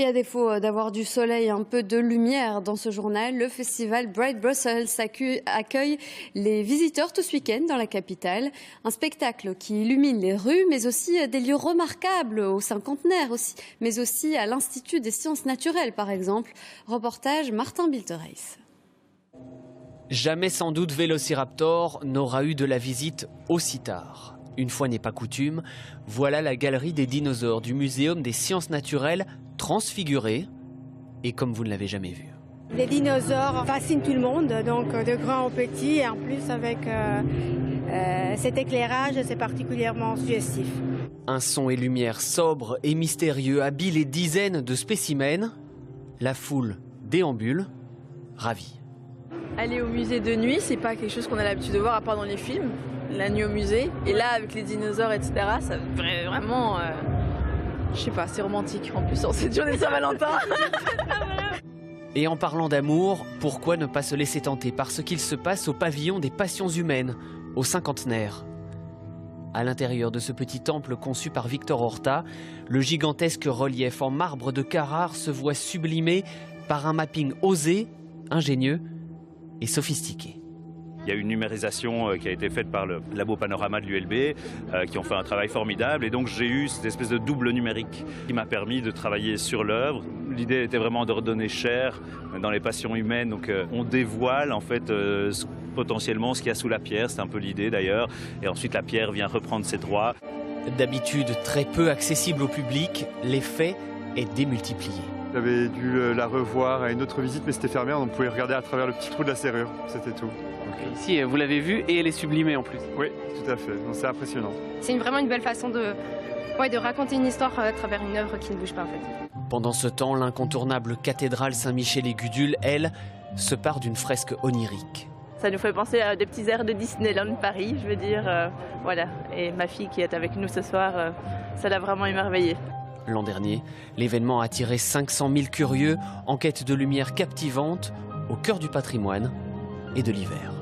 Et à défaut d'avoir du soleil et un peu de lumière dans ce journal, le festival Bright Brussels accueille les visiteurs tout ce week-end dans la capitale. Un spectacle qui illumine les rues, mais aussi des lieux remarquables au cinquantenaire aussi, mais aussi à l'Institut des sciences naturelles par exemple. Reportage Martin Biltereis. Jamais sans doute Vélociraptor n'aura eu de la visite aussi tard. Une fois n'est pas coutume, voilà la galerie des dinosaures du Muséum des sciences naturelles transfigurée et comme vous ne l'avez jamais vu. Les dinosaures fascinent tout le monde, donc de grands aux petits, et en plus avec cet éclairage, c'est particulièrement suggestif. Un son et lumière sobres et mystérieux habillent les dizaines de spécimens. La foule déambule, ravie. Aller au musée de nuit, c'est pas quelque chose qu'on a l'habitude de voir à part dans les films. La nuit au musée, et là avec les dinosaures, etc., ça vraiment, je sais pas, c'est romantique. En plus, en cette journée de Saint-Valentin. Et en parlant d'amour, pourquoi ne pas se laisser tenter par ce qu'il se passe au pavillon des passions humaines, au cinquantenaire? À l'intérieur de ce petit temple conçu par Victor Horta, le gigantesque relief en marbre de Carrare se voit sublimé par un mapping osé, ingénieux et sophistiqué. Il y a une numérisation qui a été faite par le labo Panorama de l'ULB, qui ont fait un travail formidable. Et donc j'ai eu cette espèce de double numérique qui m'a permis de travailler sur l'œuvre. L'idée était vraiment de redonner chair dans les passions humaines. Donc on dévoile en fait potentiellement ce qu'il y a sous la pierre. C'est un peu l'idée d'ailleurs. Et ensuite la pierre vient reprendre ses droits. D'habitude très peu accessible au public, l'effet est démultiplié. J'avais dû la revoir à une autre visite, mais c'était fermé, on pouvait regarder à travers le petit trou de la serrure, c'était tout. Ici, vous l'avez vue et elle est sublimée en plus. Oui, tout à fait, c'est impressionnant. C'est vraiment une belle façon de raconter une histoire à travers une œuvre qui ne bouge pas en fait. Pendant ce temps, l'incontournable cathédrale Saint-Michel-et-Gudule, elle, se part d'une fresque onirique. Ça nous fait penser à des petits airs de Disneyland Paris, je veux dire, voilà. Et ma fille qui est avec nous ce soir, ça l'a vraiment émerveillée. L'an dernier, l'événement a attiré 500 000 curieux en quête de lumière captivante au cœur du patrimoine et de l'hiver.